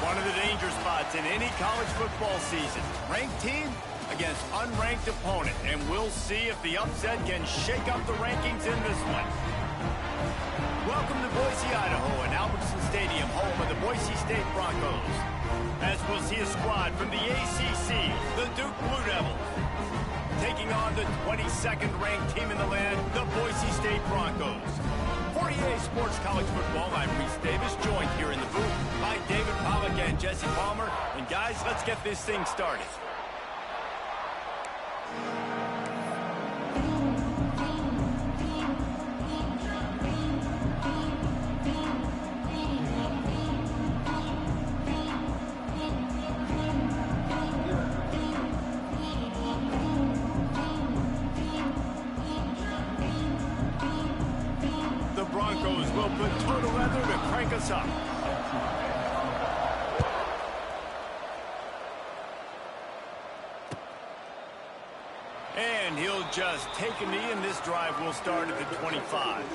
One of the danger spots in any college football season. Ranked team against unranked opponent. And we'll see if the upset can shake up the rankings in this one. Welcome to Boise, Idaho, and Albertson Stadium, home of the Boise State Broncos. As we'll see a squad from the ACC, the Duke Blue Devils, taking on the 22nd ranked team in the land, the Boise State Broncos. For EA Sports College Football, I'm Reese Davis, joined here in the booth by David Pollack and Jesse Palmer. And guys, let's get this thing started. Broncos will put total leather to crank us up. And he'll just take a knee, and this drive will start at the 25.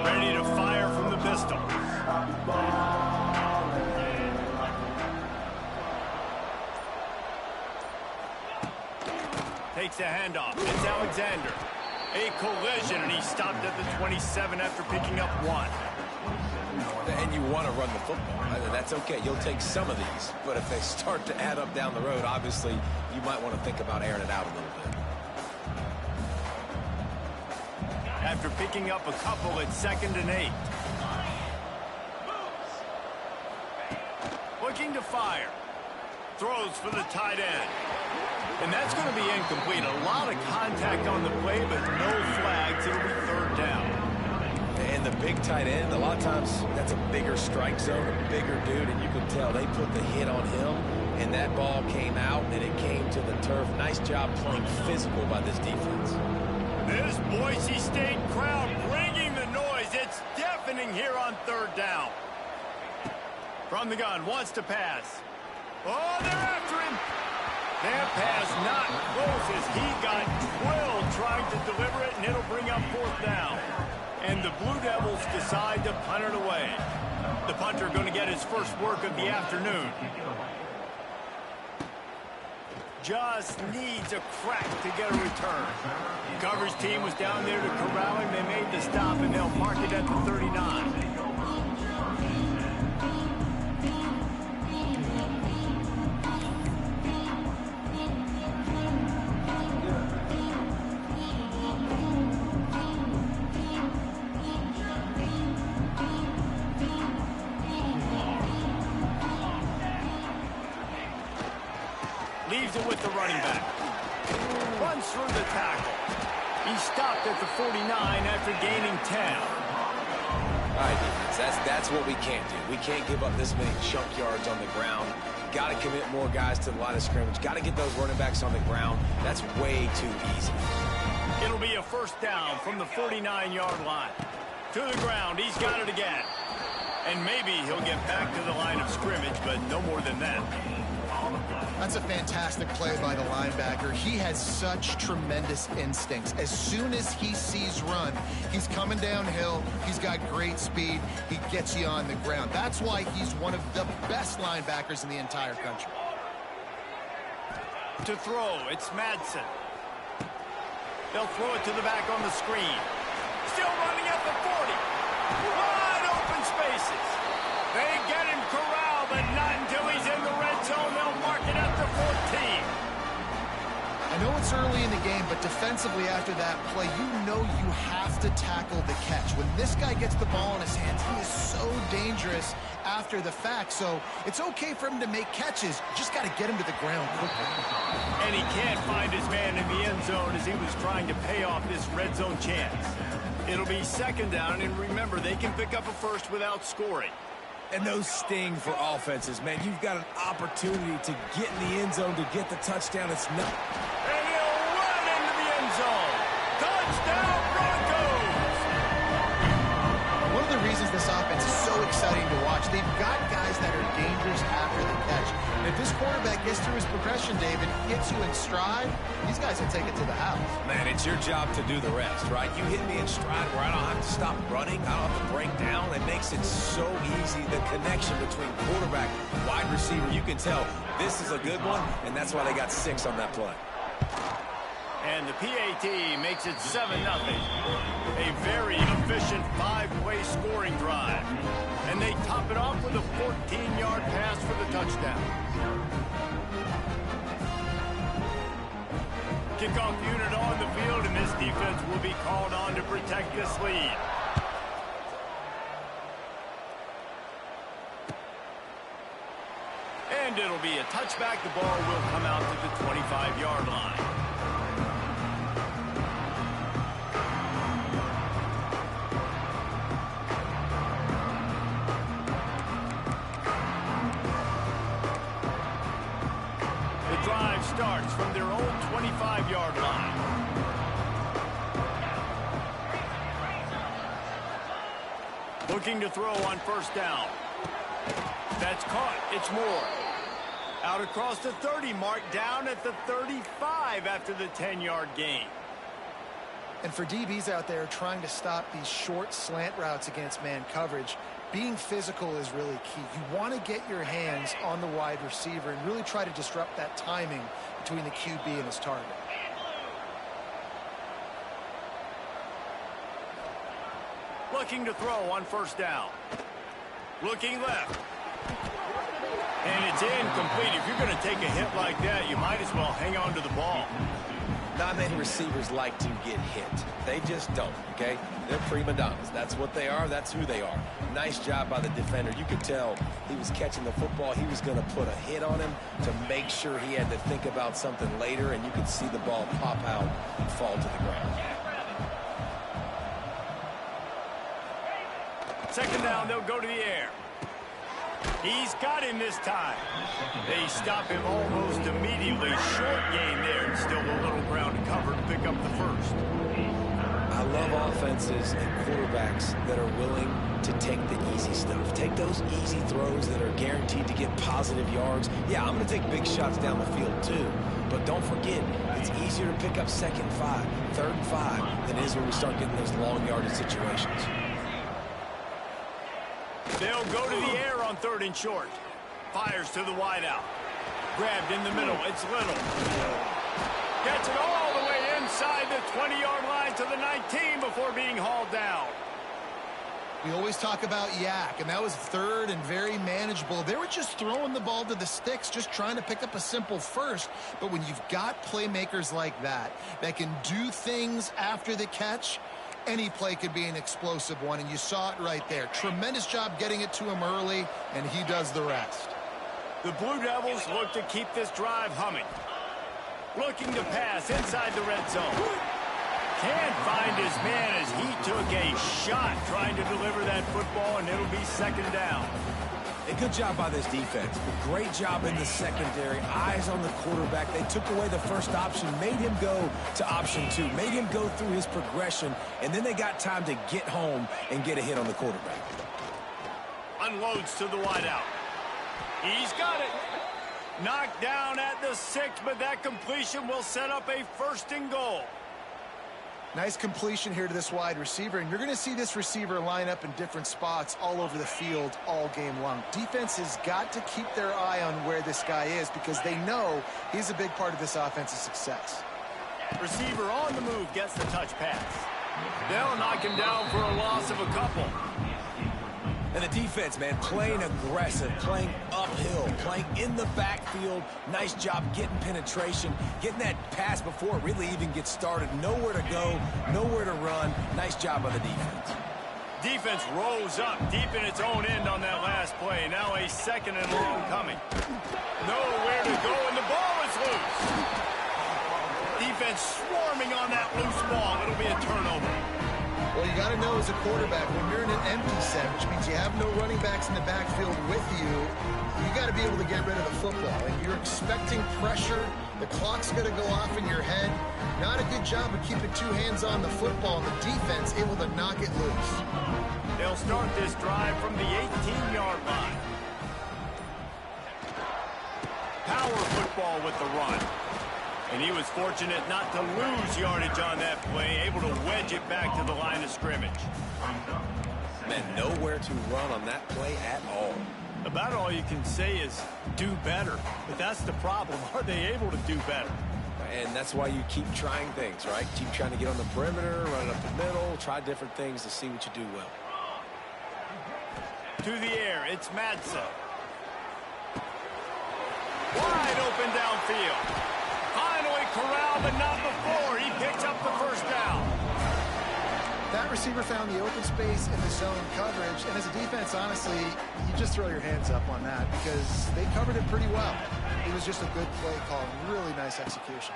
Ready to fire from the pistol. Takes a handoff. It's Alexander. A collision, and he stopped at the 27 after picking up one. And you want to run the football. That's okay. You'll take some of these. But if they start to add up down the road, obviously, you might want to think about airing it out a little bit. After picking up a couple at 2nd and 8. Looking to fire. Throws for the tight end. And that's going to be incomplete. A lot of contact on the play, but no flags. It'll be 3rd down. And the big tight end, a lot of times that's a bigger strike zone, a bigger dude, and you can tell they put the hit on him, and that ball came out, and it came to the turf. Nice job playing physical by this defense. This Boise State crowd bringing the noise. It's deafening here on 3rd down. From the gun, wants to pass. Oh, they're after him. That pass not close as he got drilled trying to deliver it, and it'll bring up 4th down. And the Blue Devils decide to punt it away. The punter going to get his first work of the afternoon. Just needs a crack to get a return. The coverage team was down there to corral him. They made the stop, and they'll mark it at the 39. Leaves it with the running back. Runs through the tackle. He stopped at the 49 after gaining 10. All right, defense, that's what we can't do. We can't give up this many chunk yards on the ground. Got to commit more guys to the line of scrimmage. Got to get those running backs on the ground. That's way too easy. It'll be a 1st down from the 49-yard line. To the ground, he's got it again. And maybe he'll get back to the line of scrimmage, but no more than that. That's a fantastic play by the linebacker. He has such tremendous instincts. As soon as he sees run, he's coming downhill. He's got great speed. He gets you on the ground. That's why he's one of the best linebackers in the entire country. To throw, it's Madsen. They'll throw it to the back on the screen. Still running at the 40. Wide open spaces. They get him corralled, but not until he's in the red zone. They'll mark it at the 14. I know it's early in the game, but defensively after that play, you know you have to tackle the catch. When this guy gets the ball in his hands, he is so dangerous after the fact. So it's okay for him to make catches. You just got to get him to the ground quickly. And he can't find his man in the end zone as he was trying to pay off this red zone chance. It'll be 2nd down, and remember, they can pick up a first without scoring. And those sting for offenses, man. You've got an opportunity to get in the end zone to get the touchdown. It's not. And he'll run into the end zone. Touchdown, Broncos! One of the reasons this offense is so exciting to watch, they've got guys that are dangerous after the catch. If this quarterback gets through his progression, David, gets you in stride, these guys will take it to the house. Man, it's your job to do the rest, right? You hit me in stride where I don't have to stop running. I don't have to break down. It makes it so easy. The connection between quarterback, wide receiver, you can tell this is a good one, and that's why they got 6 on that play. And the PAT makes it 7-0. A very efficient 5-play scoring drive. And they top it off with a 14-yard pass for the touchdown. Kickoff unit on the field, and this defense will be called on to protect this lead. And it'll be a touchback. The ball will come out to the 25-yard line. Starts from their own 25-yard line. Looking to throw on first down. That's caught. It's Moore. Out across the 30, marked down at the 35 after the 10-yard gain. And for DBs out there trying to stop these short slant routes against man coverage, being physical is really key. You want to get your hands on the wide receiver and really try to disrupt that timing between the QB and his target. Looking to throw on first down. Looking left. And it's incomplete. If you're going to take a hit like that, you might as well hang on to the ball. Not many receivers like to get hit. They just don't, okay? They're prima donnas. That's what they are. That's who they are. Nice job by the defender. You could tell he was catching the football. He was going to put a hit on him to make sure he had to think about something later, and you could see the ball pop out and fall to the ground. Second down, they'll go to the air. He's got him this time. They stop him almost immediately. Short gain there, and still a little ground to cover to pick up the first. I love offenses and quarterbacks that are willing to take the easy stuff. Take those easy throws that are guaranteed to get positive yards. Yeah, I'm going to take big shots down the field too. But don't forget, it's easier to pick up 2nd and 5, 3rd and 5 than it is when we start getting those long yardage situations. They'll go to the air on 3rd and short. Fires to the wideout. Grabbed in the middle. It's Little. Gets it all the way inside the 20-yard line to the 19 before being hauled down. We always talk about yak, and that was 3rd and very manageable. They were just throwing the ball to the sticks, just trying to pick up a simple first. But when you've got playmakers like that can do things after the catch, any play could be an explosive one, and you saw it right there. Tremendous job getting it to him early, and he does the rest. The Blue Devils look to keep this drive humming. Looking to pass inside the red zone. Can't find his man as he took a shot trying to deliver that football, and it'll be 2nd down. A good job by this defense. Great job in the secondary. Eyes on the quarterback. They took away the first option, made him go to option 2, made him go through his progression, and then they got time to get home and get a hit on the quarterback. Unloads to the wideout. He's got it. Knocked down at the 6, but that completion will set up a 1st and goal. Nice completion here to this wide receiver, and you're going to see this receiver line up in different spots all over the field all game long. Defense has got to keep their eye on where this guy is because they know he's a big part of this offense's success. Receiver on the move gets the touch pass. They'll knock him down for a loss of a couple. And the defense, man, playing aggressive, playing uphill, playing in the backfield. Nice job getting penetration, getting that pass before it really even gets started. Nowhere to go, nowhere to run. Nice job by the defense. Defense rose up deep in its own end on that last play. Now a 2nd and long coming. Nowhere to go, and the ball is loose. Defense swarming on that loose ball. It'll be a turnover. Well, you got to know as a quarterback, when you're in an empty set, which means you have no running backs in the backfield with you, you got to be able to get rid of the football. And you're expecting pressure. The clock's going to go off in your head. Not a good job of keeping 2 hands on the football, and the defense able to knock it loose. They'll start this drive from the 18-yard line. football with the run. And he was fortunate not to lose yardage on that play, able to wedge it back to the line of scrimmage. Man, nowhere to run on that play at all. About all you can say is do better. But that's the problem. Are they able to do better? And that's why you keep trying things, right? Keep trying to get on the perimeter, run it up the middle, try different things to see what you do well. To the air, it's Madsen. Wide open downfield. Finally corralled, but not before. He picks up the first down. That receiver found the open space in the zone coverage, and as a defense, honestly, you just throw your hands up on that because they covered it pretty well. It was just a good play call, really nice execution.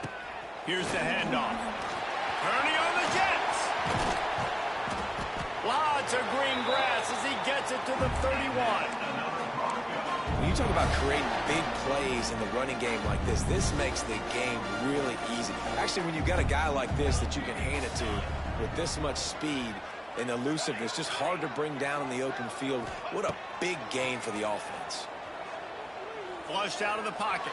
Here's the handoff. Ernie on the Jets. Lots of green grass as he gets it to the 31. When you talk about creating big plays in the running game like this makes the game really easy. Actually, when you've got a guy like this that you can hand it to with this much speed and elusiveness, just hard to bring down in the open field. What a big gain for the offense. Flushed out of the pocket.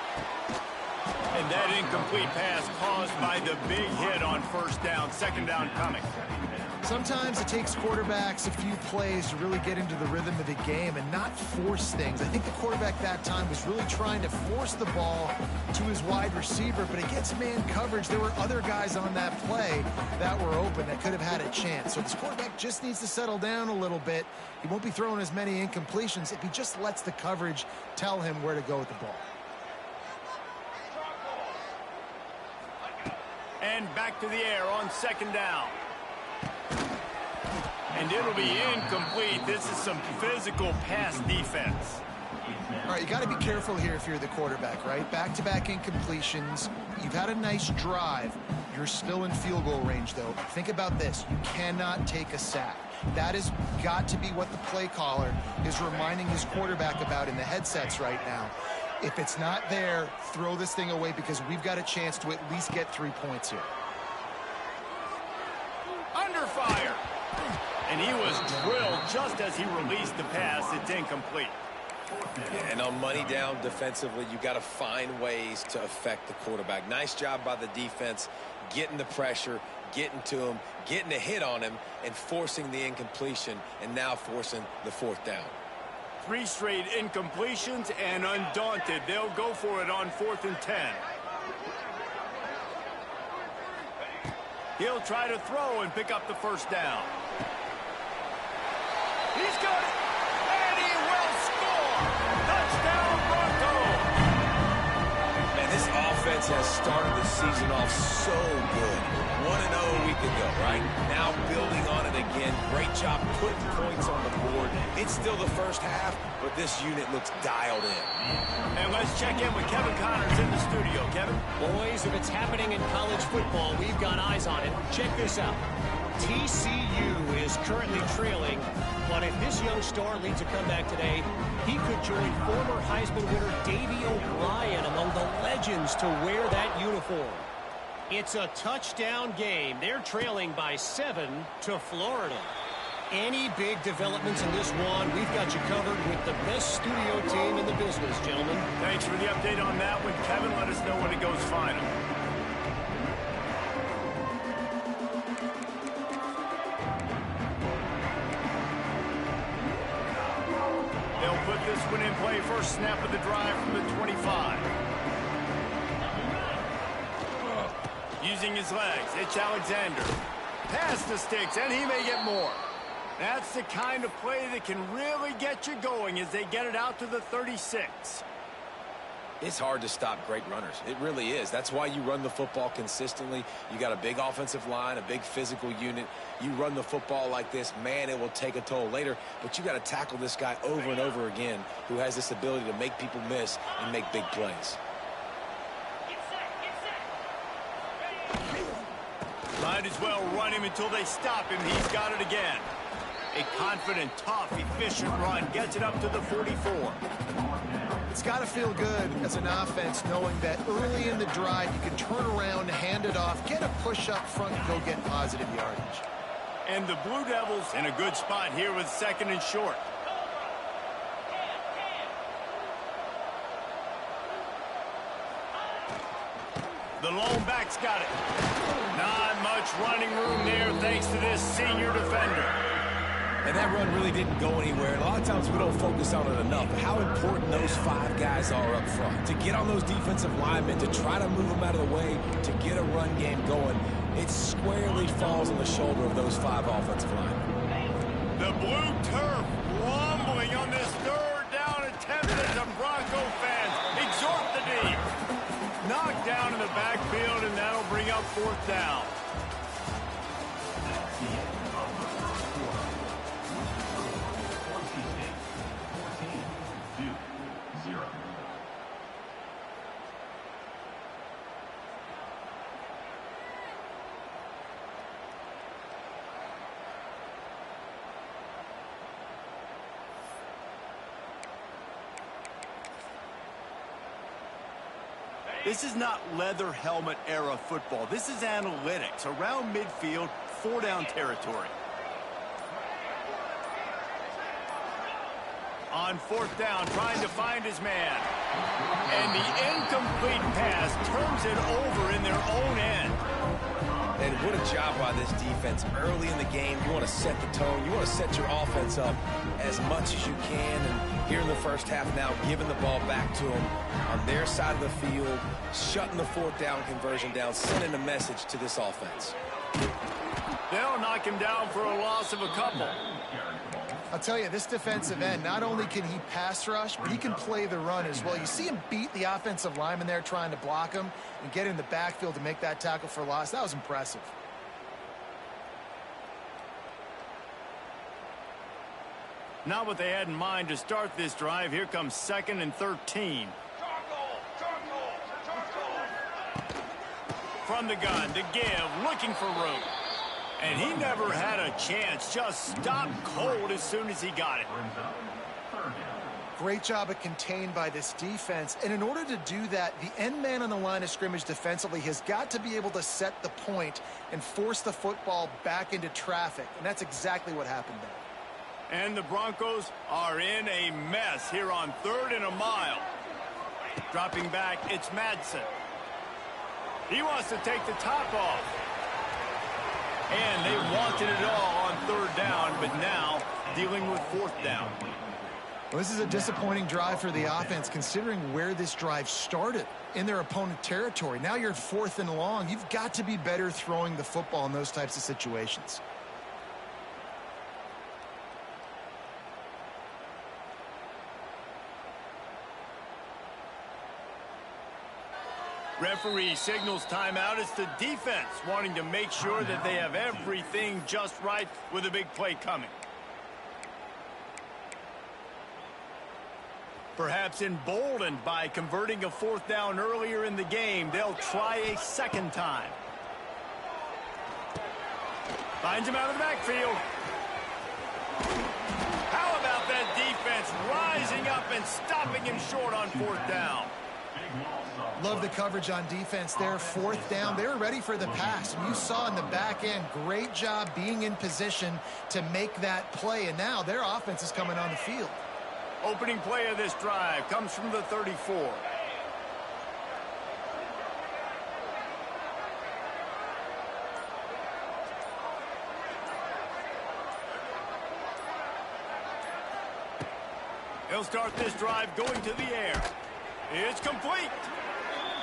And that incomplete pass caused by the big hit on first down. Second down coming. Sometimes it takes quarterbacks a few plays to really get into the rhythm of the game and not force things. I think the quarterback that time was really trying to force the ball to his wide receiver, but against man coverage, there were other guys on that play that were open that could have had a chance. So this quarterback just needs to settle down a little bit. He won't be throwing as many incompletions if he just lets the coverage tell him where to go with the ball. And back to the air on second down. And it'll be incomplete. This is some physical pass defense. All right, you got to be careful here if you're the quarterback, right? Back-to-back incompletions. You've had a nice drive. You're still in field goal range, though. Think about this. You cannot take a sack. That has got to be what the play caller is reminding his quarterback about in the headsets right now. If it's not there, throw this thing away because we've got a chance to at least get 3 points here. Under fire. And he was drilled just as he released the pass. It's incomplete. Yeah, and on money down defensively, you got to find ways to affect the quarterback. Nice job by the defense, getting the pressure, getting to him, getting a hit on him, and forcing the incompletion, and now forcing the fourth down. 3 straight incompletions, and undaunted, they'll go for it on 4th and 10. He'll try to throw and pick up the first down. He's got it, and he will score! Touchdown, Broncos! Man, this offense has started the season off so good. 1-0 a week ago, right? Now building on it again. Great job putting points on the board. It's still the first half, but this unit looks dialed in. And let's check in with Kevin Connors in the studio. Kevin? Boys, if it's happening in college football, we've got eyes on it. Check this out. TCU is currently trailing, but if this young star leads a comeback today, he could join former Heisman winner Davey O'Brien among the legends to wear that uniform. It's a touchdown game. They're trailing by 7 to Florida. Any big developments in this one, we've got you covered with the best studio team in the business, gentlemen. Thanks for the update on that one, Kevin. Let us know when it goes final. They'll put this one in play. First snap of the drive from the 25. Using his legs, it's Alexander. Pass the sticks, and he may get more. That's the kind of play that can really get you going as they get it out to the 36. It's hard to stop great runners. It really is. That's why you run the football consistently. You got a big offensive line, a big physical unit. You run the football like this, man, it will take a toll later. But you got to tackle this guy over and over again who has this ability to make people miss and make big plays. Might as well run him until they stop him. He's got it again. A confident, tough, efficient run gets it up to the 44. It's got to feel good as an offense knowing that early in the drive you can turn around, hand it off, get a push up front, and go get positive yardage. And the Blue Devils in a good spot here with 2nd and short. The lone back's got it. Not much running room there thanks to this senior defender. And that run really didn't go anywhere. And a lot of times we don't focus on it enough. But how important those 5 guys are up front. To get on those defensive linemen, to try to move them out of the way, to get a run game going, it squarely falls on the shoulder of those 5 offensive linemen. The blue turf rumbling on this third down attempt as the Bronco fans exhort the D. Knocked down in the backfield, and that'll bring up 4th down. This is not leather helmet era football. This is analytics. Around midfield, 4-down territory. On 4th down, trying to find his man. And the incomplete pass turns it over in their own end. And what a job by this defense. Early in the game, you want to set the tone. You want to set your offense up as much as you can. And here in the first half now, giving the ball back to them on their side of the field, shutting the 4th down conversion down, sending a message to this offense. They'll knock him down for a loss of a couple. I'll tell you, this defensive end, not only can he pass rush, but he can play the run as well. You see him beat the offensive lineman there trying to block him and get in the backfield to make that tackle for loss. That was impressive. Not what they had in mind to start this drive. Here comes 2nd and 13. From the gun to give, looking for room. And he never had a chance. Just stopped cold as soon as he got it. Great job of contained by this defense. And in order to do that, the end man on the line of scrimmage defensively has got to be able to set the point and force the football back into traffic. And that's exactly what happened there. And the Broncos are in a mess here on 3rd and a mile. Dropping back, it's Madsen. He wants to take the top off. And they wanted it all on 3rd down, but now dealing with 4th down. Well, this is a disappointing drive for the offense, considering where this drive started in their opponent territory. Now you're at 4th and long. You've got to be better throwing the football in those types of situations. Referee signals timeout. It's the defense wanting to make sure that they have everything just right with a big play coming. Perhaps emboldened by converting a 4th down earlier in the game, they'll try a 2nd time. Finds him out of the backfield. How about that defense rising up and stopping him short on 4th down? Love the coverage on defense there. 4th down. They were ready for the pass. And you saw in the back end, great job being in position to make that play. And now their offense is coming on the field. Opening play of this drive comes from the 34. He'll start this drive going to the air. It's complete.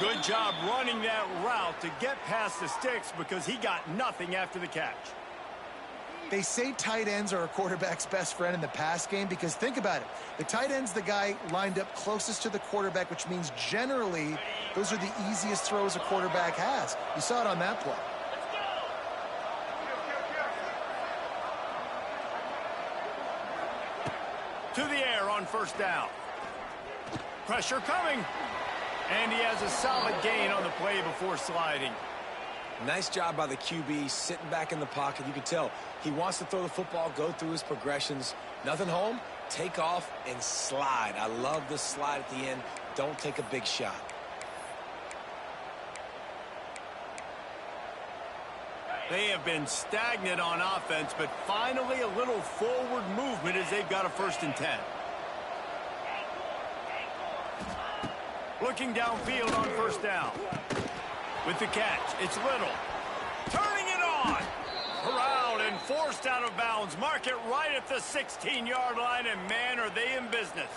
Good job running that route to get past the sticks because he got nothing after the catch. They say tight ends are a quarterback's best friend in the pass game because think about it. The tight end's the guy lined up closest to the quarterback, which means generally those are the easiest throws a quarterback has. You saw it on that play. To the air on 1st down. Pressure coming. And he has a solid gain on the play before sliding. Nice job by the QB, sitting back in the pocket. You can tell he wants to throw the football, go through his progressions. Nothing home, take off, and slide. I love the slide at the end. Don't take a big shot. They have been stagnant on offense, but finally a little forward movement as they've got a 1st and 10. Looking downfield on 1st down. With the catch, it's Little. Turning it on. Corralled and forced out of bounds. Mark it right at the 16-yard line, and man, are they in business.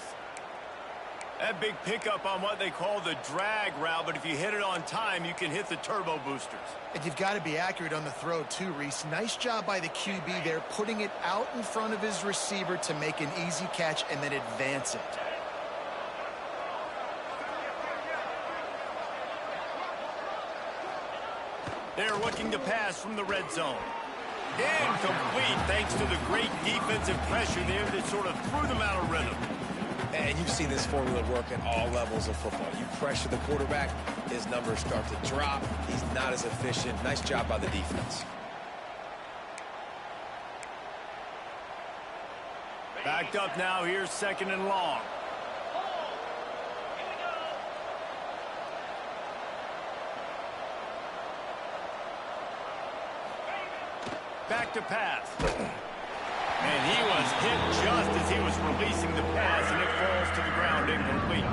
That big pickup on what they call the drag route, but if you hit it on time, you can hit the turbo boosters. And you've got to be accurate on the throw, too, Reese. Nice job by the QB there, putting it out in front of his receiver to make an easy catch and then advance it. They're looking to pass from the red zone. Incomplete, thanks to the great defensive pressure there that sort of threw them out of rhythm. And you've seen this formula work at all levels of football. You pressure the quarterback, his numbers start to drop. He's not as efficient. Nice job by the defense. Backed up now, here's 2nd and long. Back to pass. And he was hit just as he was releasing the pass, and it falls to the ground incomplete.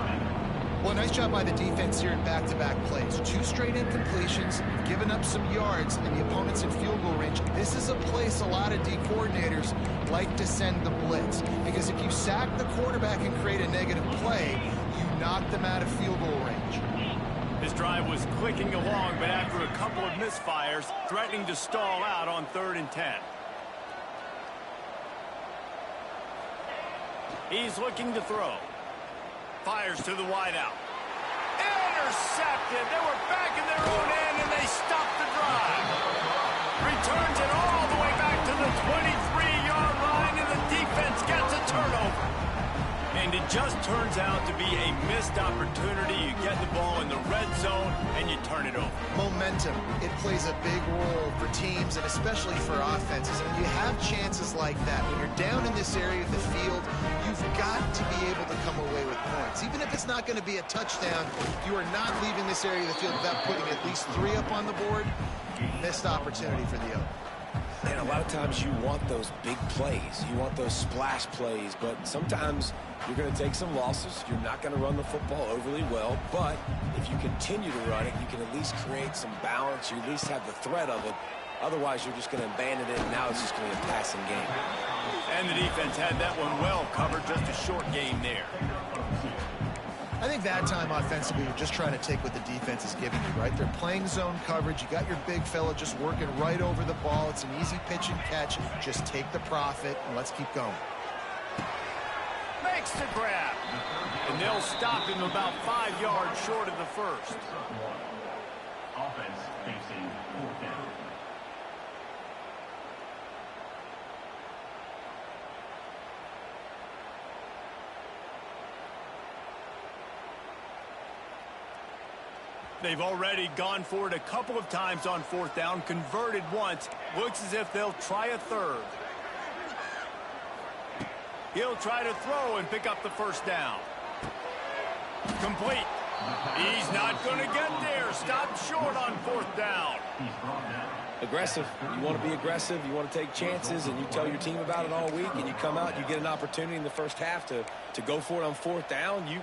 Well, nice job by the defense here in back-to-back plays. 2 straight incompletions, giving up some yards, and the opponent's in field goal range. This is a place a lot of D coordinators like to send the blitz, because if you sack the quarterback and create a negative play, you knock them out of field goal range. This drive was clicking along, but after a couple of misfires, threatening to stall out on 3rd and 10. He's looking to throw. Fires to the wideout. Intercepted. They were back in their own end, and they stopped the drive. Returns it all the way back to the 23-yard line, and the defense gets a turnover. And it just turns out to be a missed opportunity. You get the ball in the red zone, and you turn it over. Momentum. It plays a big role for teams and especially for offenses. When you have chances like that, when you're down in this area of the field, you've got to be able to come away with points. Even if it's not going to be a touchdown, you are not leaving this area of the field without putting at least 3 up on the board. Missed opportunity for the other. And a lot of times you want those big plays. You want those splash plays, but sometimes you're going to take some losses. You're not going to run the football overly well, but if you continue to run it, you can at least create some balance. You at least have the threat of it. Otherwise, you're just going to abandon it, and now it's just going to be a passing game. And the defense had that one well covered. Just a short game there. I think that time offensively, you're just trying to take what the defense is giving you, right? They're playing zone coverage. You got your big fella just working right over the ball. It's an easy pitch and catch. Just take the profit, and let's keep going. Makes the grab. And they'll stop him about 5 yards short of the first. Offense facing 4th down. They've already gone for it a couple of times on 4th down, converted once. Looks as if they'll try a 3rd. He'll try to throw and pick up the 1st down. Complete. He's not going to get there. Stopped short on 4th down. Aggressive. You want to be aggressive. You want to take chances, and you tell your team about it all week, and you come out, you get an opportunity in the first half to go for it on 4th down. You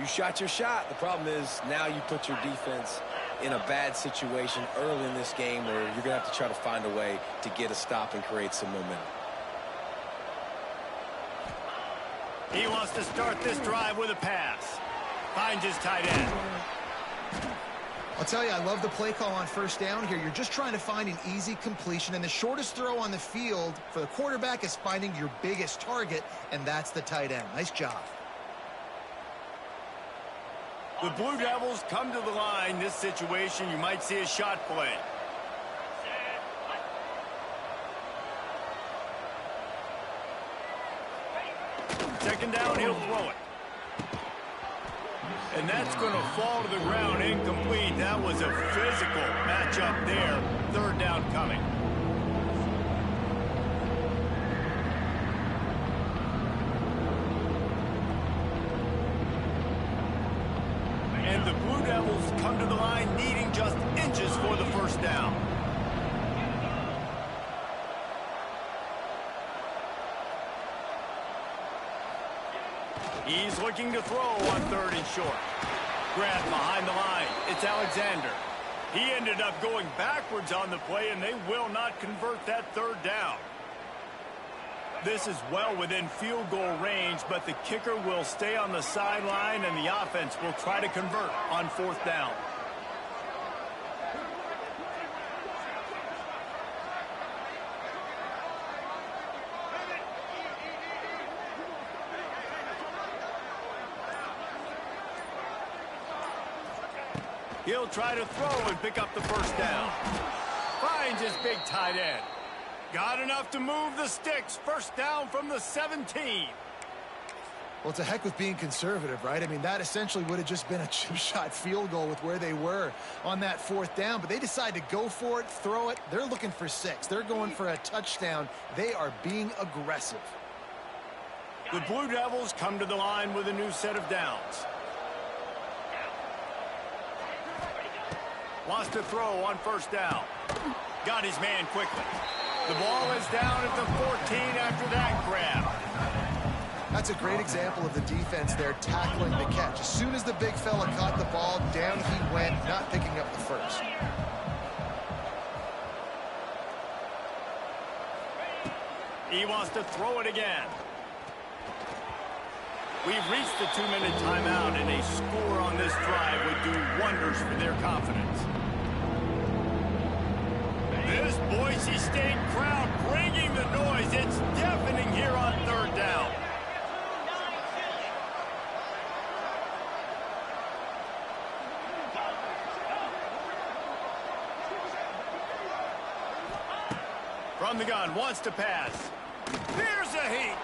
shot your shot. The problem is now you put your defense in a bad situation early in this game where you're going to have to try to find a way to get a stop and create some momentum. He wants to start this drive with a pass. Finds his tight end. I'll tell you, I love the play call on 1st down here. You're just trying to find an easy completion, and the shortest throw on the field for the quarterback is finding your biggest target, and that's the tight end. Nice job. The Blue Devils come to the line. This situation, you might see a shot play. Second down, he'll throw it. And that's going to fall to the ground incomplete. That was a physical matchup there. 3rd down coming. And the Blue Devils come to the line needing just inches for the 1st down. He's looking to throw on 3rd and short. Grab behind the line. It's Alexander. He ended up going backwards on the play, and they will not convert that third down. This is well within field goal range, but the kicker will stay on the sideline, and the offense will try to convert on fourth down. He'll try to throw and pick up the first down. Finds his big tight end. Got enough to move the sticks. First down from the 17. Well, it's a heck with being conservative, right? I mean, that essentially would have just been a chip shot field goal with where they were on that fourth down. But they decide to go for it, throw it. They're looking for 6. They're going for a touchdown. They are being aggressive. The Blue Devils come to the line with a new set of downs. Wants to throw on first down. Got his man quickly. The ball is down at the 14 after that grab. That's a great example of the defense there tackling the catch. As soon as the big fella caught the ball, down he went, not picking up the first. He wants to throw it again. We've reached the 2-minute timeout, and a score on this drive would do wonders for their confidence. This Boise State crowd bringing the noise. It's deafening here on third down. From the gun, wants to pass. There's a heat.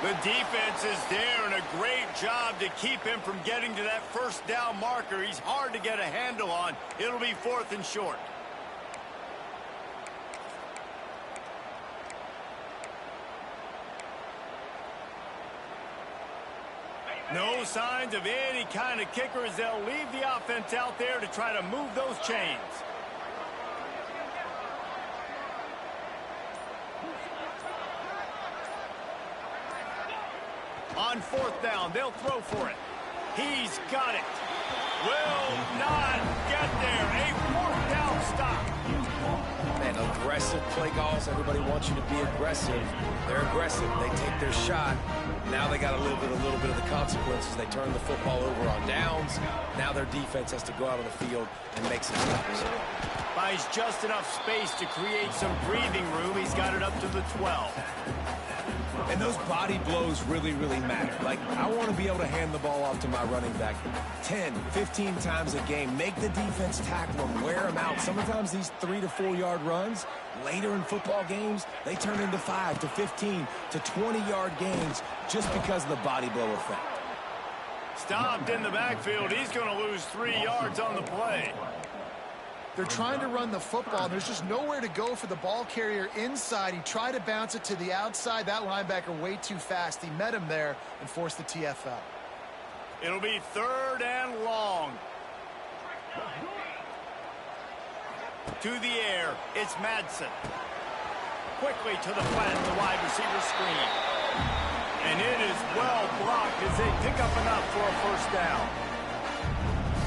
The defense is there, and a great job to keep him from getting to that first down marker. He's hard to get a handle on. It'll be 4th and short. No signs of any kind of kicker as they'll leave the offense out there to try to move those chains. On fourth down, they'll throw for it. He's got it. Will not get there. A fourth down stop. Man, aggressive play calls. Everybody wants you to be aggressive. They're aggressive. They take their shot. Now they got to live with a little bit of the consequences. They turn the football over on downs. Now their defense has to go out on the field and make some stops. Buys just enough space to create some breathing room. He's got it up to the 12. And those body blows really, really matter. Like, I want to be able to hand the ball off to my running back 10, 15 times a game. Make the defense tackle them, wear them out. Sometimes these 3 to 4 yard runs, later in football games, they turn into 5 to 15 to 20 yard gains just because of the body blow effect. Stopped in the backfield. He's going to lose 3 yards on the play. They're trying to run the football. There's just nowhere to go for the ball carrier inside. He tried to bounce it to the outside. That linebacker way too fast. He met him there and forced the TFL. It'll be 3rd and long. To the air, it's Madsen. Quickly to the flat, the wide receiver screen. And it is well blocked as they pick up enough for a first down.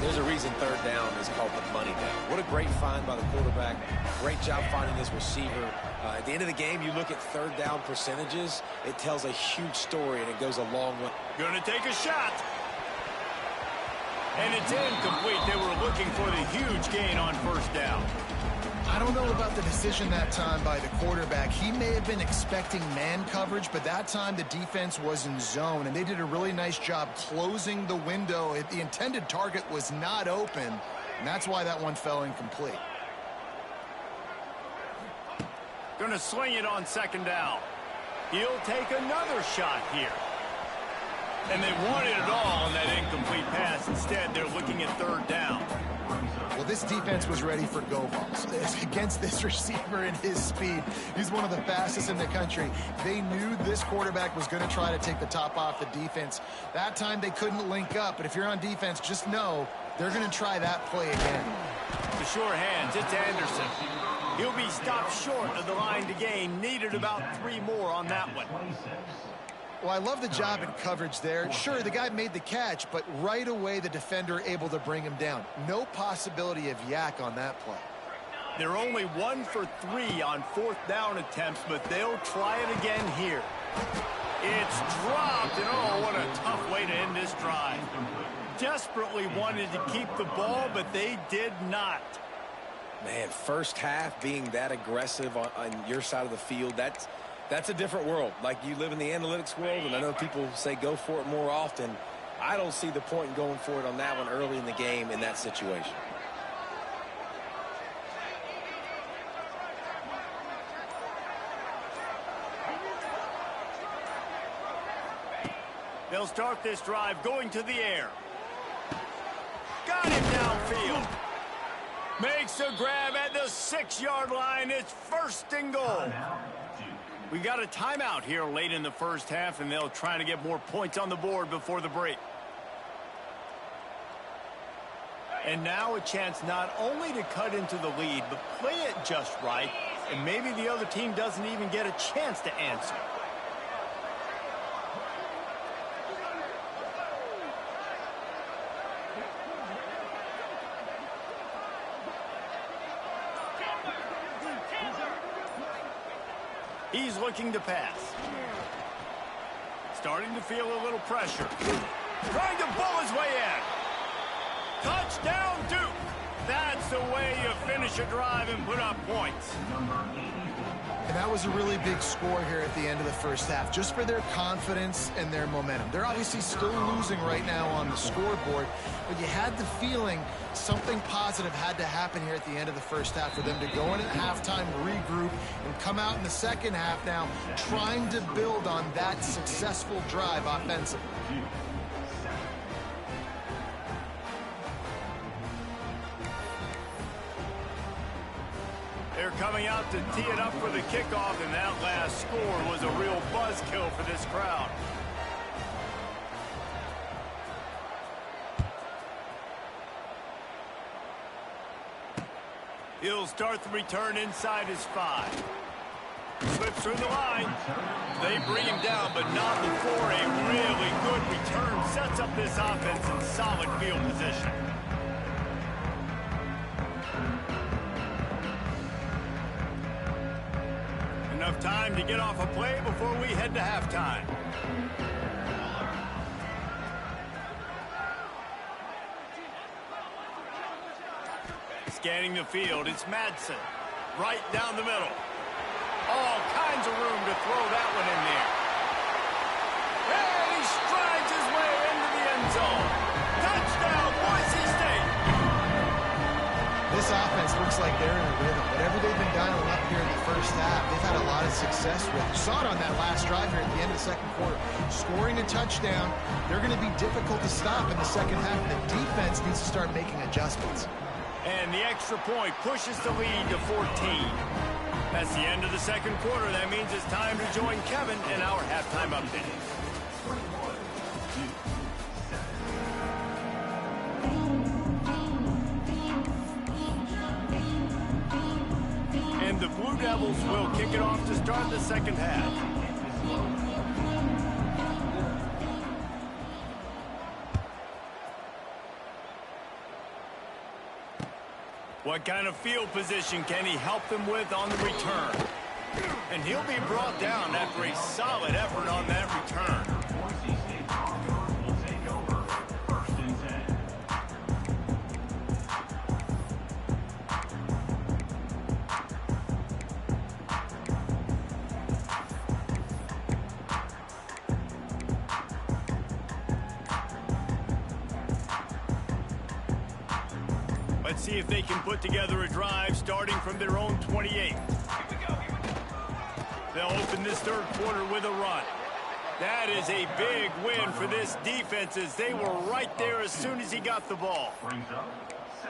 There's a reason 3rd down is called the money down. What a great find by the quarterback. Great job finding his receiver. At the end of the game, you look at 3rd down percentages. It tells a huge story, and it goes a long way. Going to take a shot. And it's incomplete. They were looking for the huge gain on first down. I don't know about the decision that time by the quarterback. He may have been expecting man coverage, but that time the defense was in zone, and they did a really nice job closing the window. The intended target was not open, and that's why that one fell incomplete. Going to sling it on 2nd down. He'll take another shot here. And they wanted it all on that incomplete pass. Instead, they're looking at 3rd down. Well, this defense was ready for go balls against this receiver and his speed. He's one of the fastest in the country. They knew this quarterback was going to try to take the top off the defense. That time they couldn't link up, but if you're on defense, just know they're going to try that play again. The sure hands, it's Anderson. He'll be stopped short of the line to gain. Needed about 3 more on that one. Well, I love the job in coverage there. Sure, the guy made the catch, but right away the defender able to bring him down. No possibility of yak on that play. They're only 1 for 3 on 4th down attempts, but they'll try it again here. It's dropped, and oh, what a tough way to end this drive. Desperately wanted to keep the ball, but they did not. Man, first half being that aggressive on your side of the field, that's a different world. Like, you live in the analytics world, and I know people say go for it more often. I don't see the point in going for it on that one early in the game in that situation. They'll start this drive going to the air. Got him downfield. Makes a grab at the 6-yard line. It's 1st and goal. We got a timeout here late in the first half, and they'll try to get more points on the board before the break. And now a chance not only to cut into the lead, but play it just right, and maybe the other team doesn't even get a chance to answer. He's looking to pass. Starting to feel a little pressure. Trying to bull his way in. Touchdown, Duke. That's the way you finish a drive and put up points. And that was a really big score here at the end of the first half, just for their confidence and their momentum. They're obviously still losing right now on the scoreboard, but you had the feeling something positive had to happen here at the end of the first half for them to go in at halftime, regroup, and come out in the second half now trying to build on that successful drive offensively. They're coming out to tee it up for the kickoff, and that last score was a real buzzkill for this crowd. He'll start the return inside his 5. Slips through the line. They bring him down, but not before a really good return sets up this offense in solid field position. Enough time to get off a play before we head to halftime. Scanning the field, it's Madsen. Right down the middle. All kinds of room to throw that one in there. And he strides his way into the end zone. Touchdown, Boise State. This offense looks like they're in a rhythm. Whatever they've been dialing up here in the first half, they've had a lot of success with. You saw it on that last drive here at the end of the second quarter. Scoring a touchdown, they're going to be difficult to stop in the second half. The defense needs to start making adjustments. And the extra point pushes the lead to 14. That's the end of the second quarter. That means it's time to join Kevin in our halftime update. And the Blue Devils will kick it off to start the second half. What kind of field position can he help them with on the return? And he'll be brought down after a solid effort on that return. Will take over 1st and 10. Let's see if they can put together a drive starting from their own 28. They'll open this third quarter with a run. That is a big win for this defense as they were right there as soon as he got the ball.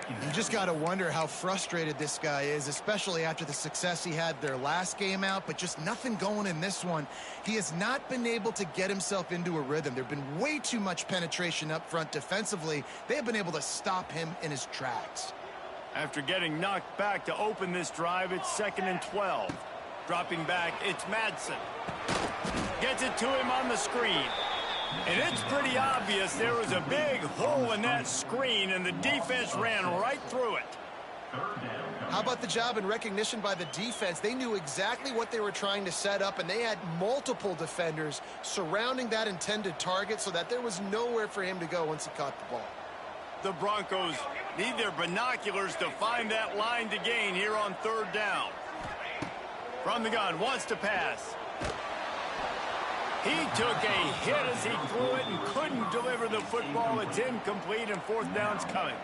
You just got to wonder how frustrated this guy is, especially after the success he had their last game out, but just nothing going in this one. He has not been able to get himself into a rhythm. There have been way too much penetration up front defensively. They have been able to stop him in his tracks. After getting knocked back to open this drive, it's 2nd and 12. Dropping back, it's Madsen. Gets it to him on the screen. And it's pretty obvious there was a big hole in that screen, and the defense ran right through it. How about the job and recognition by the defense? They knew exactly what they were trying to set up, and they had multiple defenders surrounding that intended target so that there was nowhere for him to go once he caught the ball. The Broncos need their binoculars to find that line to gain here on third down. From the gun, wants to pass. He took a hit as he threw it and couldn't deliver the football. It's incomplete, and fourth down's coming.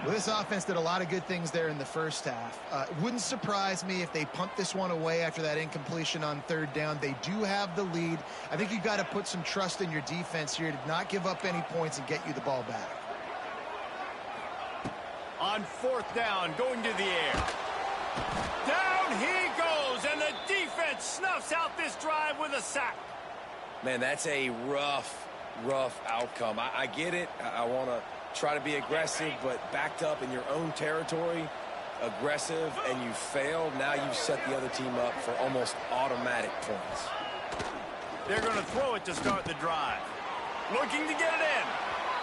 Well, this offense did a lot of good things there in the first half. It wouldn't surprise me if they punt this one away after that incompletion on third down. They do have the lead. I think you've got to put some trust in your defense here to not give up any points and get you the ball back. On fourth down, going to the air. Down he goes, and the defense snuffs out this drive with a sack. Man, that's a rough outcome. I get it. I want to try to be aggressive, but backed up in your own territory, aggressive, and you fail. Now you've set the other team up for almost automatic points. They're going to throw it to start the drive. Looking to get it in.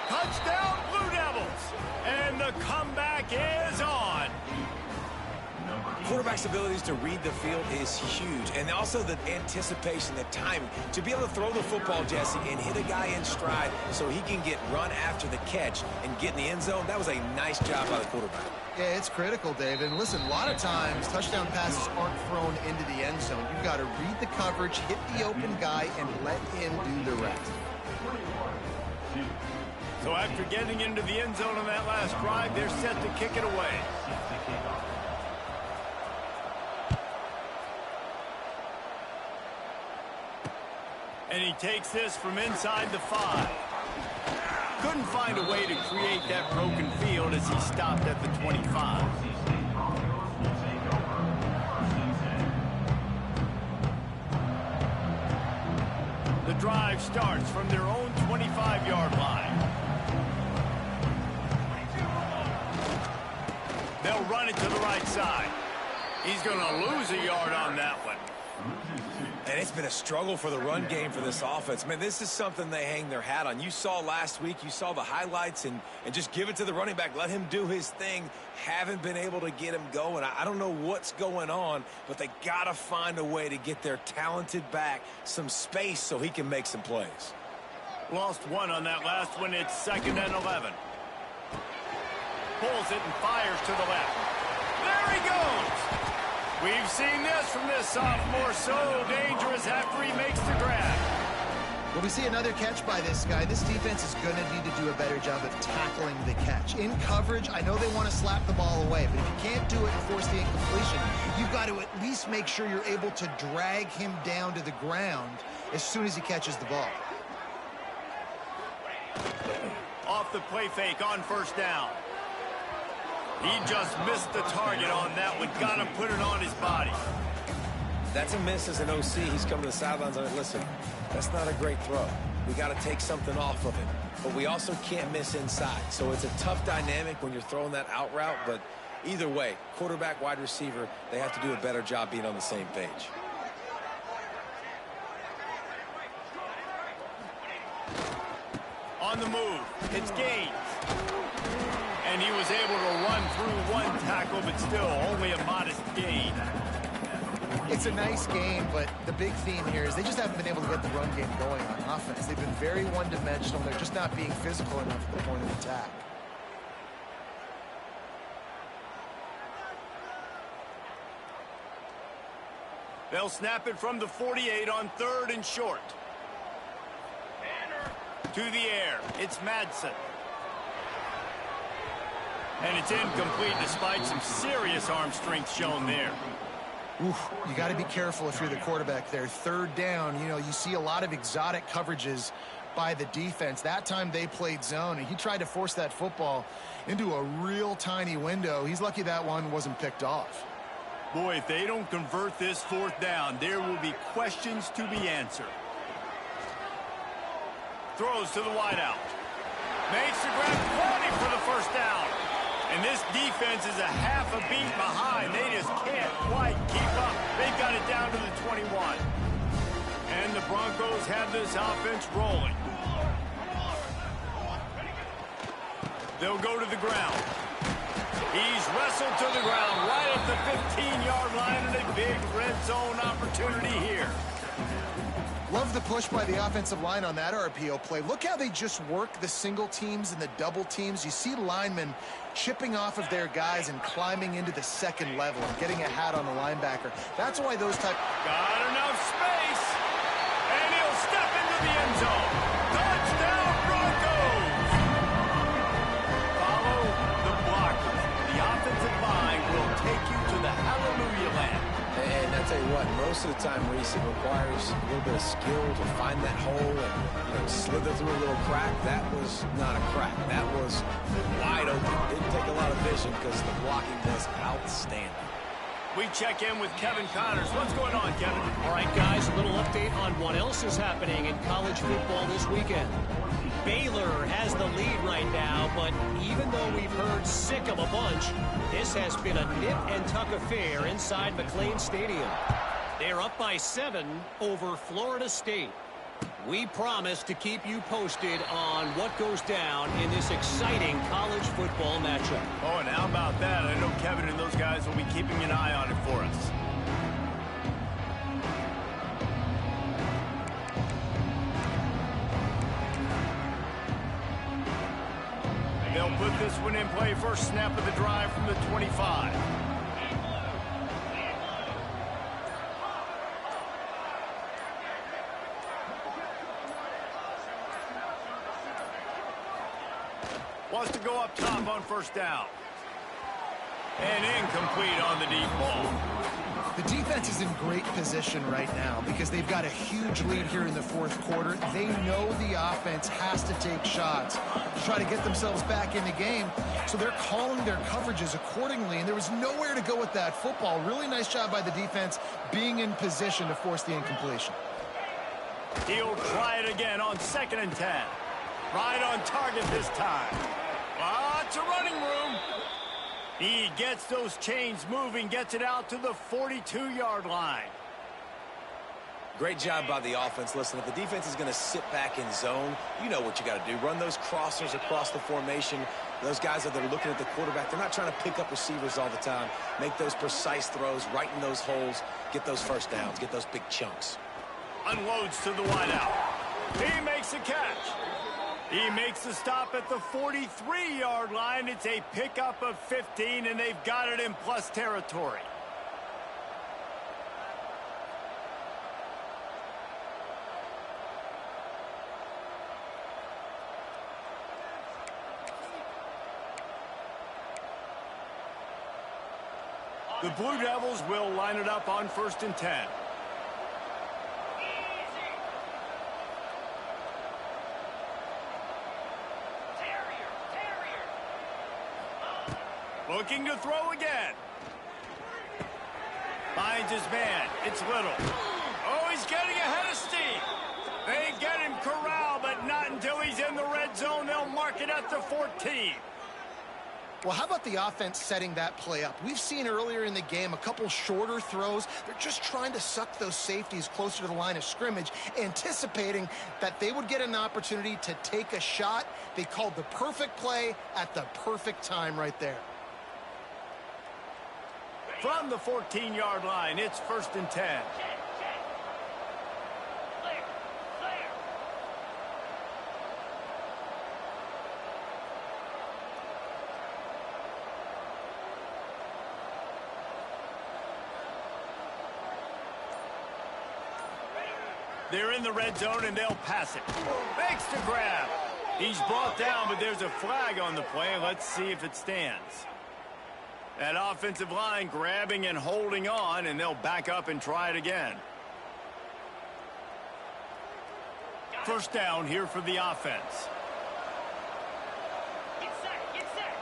Touchdown, Blue Devils. And the comeback is on. Quarterback's abilities to read the field is huge, and also the anticipation, the timing. To be able to throw the football, Jesse, and hit a guy in stride so he can get run after the catch and get in the end zone, that was a nice job by the quarterback. Yeah, it's critical, David. And listen, a lot of times touchdown passes aren't thrown into the end zone. You've got to read the coverage, hit the open guy, and let him do the rest. So after getting into the end zone on that last drive, they're set to kick it away. And he takes this from inside the 5. Couldn't find a way to create that broken field as he stopped at the 25. The drive starts from their own 25-yard line. They'll run it to the right side. He's going to lose a yard on that one. And it's been a struggle for the run game for this offense. Man, this is something they hang their hat on. You saw last week, you saw the highlights, and just give it to the running back. Let him do his thing. Haven't been able to get him going. I don't know what's going on, but they got to find a way to get their talented back some space so he can make some plays. Lost one on that last one. It's 2nd and 11. Pulls it and fires to the left. There he goes. We've seen this from this sophomore, so dangerous after he makes the grab. Well, we see another catch by this guy. This defense is going to need to do a better job of tackling the catch. In coverage, I know they want to slap the ball away, but if you can't do it and force the incompletion, you've got to at least make sure you're able to drag him down to the ground as soon as he catches the ball. Off the play fake on first down. He just missed the target on that one. Got to put it on his body. That's a miss as an OC. He's come to the sidelines and listen, that's not a great throw. We got to take something off of it. But we also can't miss inside. So it's a tough dynamic when you're throwing that out route. But either way, quarterback, wide receiver, they have to do a better job being on the same page. On the move, it's Gaines. And he was able to run through one tackle, but still only a modest gain. It's a nice game, but the big theme here is they just haven't been able to get the run game going on offense. They've been very one-dimensional. They're just not being physical enough at the point of attack. They'll snap it from the 48 on 3rd and short. To the air, it's Madsen. And it's incomplete despite some serious arm strength shown there. Oof, you got to be careful if you're the quarterback there. 3rd down, you know, you see a lot of exotic coverages by the defense. That time they played zone, and he tried to force that football into a real tiny window. He's lucky that one wasn't picked off. Boy, if they don't convert this 4th down, there will be questions to be answered. Throws to the wideout. Makes the grab 40 for the first down. And this defense is a half a beat behind. They just can't quite keep up. They've got it down to the 21. And the Broncos have this offense rolling. They'll go to the ground. He's wrestled to the ground right at the 15-yard line, and a big red zone opportunity here. Love the push by the offensive line on that RPO play. Look how they just work the single teams and the double teams. You see linemen chipping off of their guys and climbing into the second level and getting a hat on the linebacker. That's why those type... Got enough space, and he'll step into the end zone. Touchdown, Broncos! Follow the blockers. The offensive line will take you to the hallelujah land. And I tell you what, most of the time, Reese, it requires a little bit of skill to find that hole and slither through a little crack. That was not a crack. That was wide open. Didn't take a lot of vision because the blocking was outstanding. We check in with Kevin Connors. What's going on, Kevin? All right, guys, a little update on what else is happening in college football this weekend. Baylor has the lead right now, but even though we've heard sick of a bunch, this has been a nip-and-tuck affair inside McLean Stadium. They're up by 7 over Florida State. We promise to keep you posted on what goes down in this exciting college football matchup. Oh, and how about that? I know Kevin and those guys will be keeping an eye on it for us. They'll put this one in play. First snap of the drive from the 25. Wants to go up top on first down. And incomplete on the deep ball. The defense is in great position right now because they've got a huge lead here in the fourth quarter. They know the offense has to take shots to try to get themselves back in the game. So they're calling their coverages accordingly, and there was nowhere to go with that football. Really nice job by the defense being in position to force the incompletion. He'll try it again on 2nd and 10. Right on target this time. Lots of running room. He gets those chains moving, gets it out to the 42-yard line. Great job by the offense. Listen, if the defense is going to sit back in zone, you know what you got to do. Run those crossers across the formation. Those guys that are looking at the quarterback, they're not trying to pick up receivers all the time. Make those precise throws right in those holes. Get those first downs. Get those big chunks. Unloads to the wideout. He makes a catch. He makes the stop at the 43-yard line. It's a pickup of 15, and they've got it in plus territory. The Blue Devils will line it up on 1st and 10. Looking to throw again. Finds his man. It's Little. Oh, he's getting ahead of steam. They get him corralled, but not until he's in the red zone. They'll mark it at the 14. Well, how about the offense setting that play up? We've seen earlier in the game a couple shorter throws. They're just trying to suck those safeties closer to the line of scrimmage, anticipating that they would get an opportunity to take a shot. They called the perfect play at the perfect time right there. From the 14-yard line, it's 1st and 10. They're in the red zone, and they'll pass it. Makes the grab. He's brought down, but there's a flag on the play. Let's see if it stands. That offensive line grabbing and holding on, and they'll back up and try it again. First down here for the offense. Get set, get set.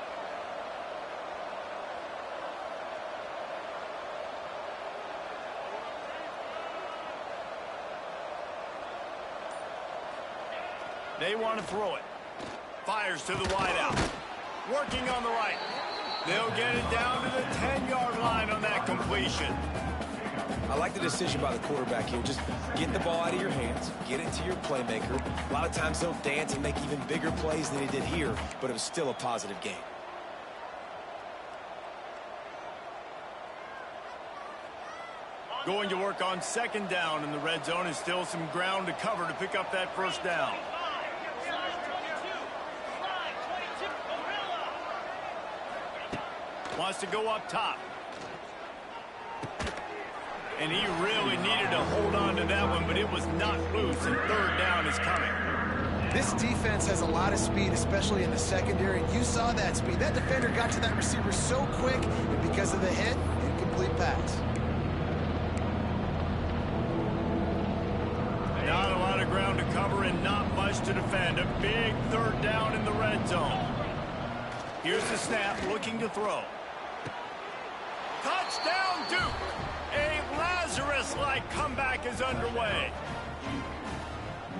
They want to throw it. Fires to the wideout. Working on the right. They'll get it down to the 10-yard line on that completion. I like the decision by the quarterback here. Just get the ball out of your hands, get it to your playmaker. A lot of times they'll dance and make even bigger plays than he did here, but it was still a positive game. Going to work on second down in the red zone, and still some ground to cover to pick up that first down. Wants to go up top. And he really needed to hold on to that one, but it was not loose, and third down is coming. This defense has a lot of speed, especially in the secondary, and you saw that speed. That defender got to that receiver so quick, and because of the hit, incomplete pass. Not a lot of ground to cover and not much to defend. A big third down in the red zone. Here's the snap, looking to throw. Touchdown, Duke! A Lazarus-like comeback is underway.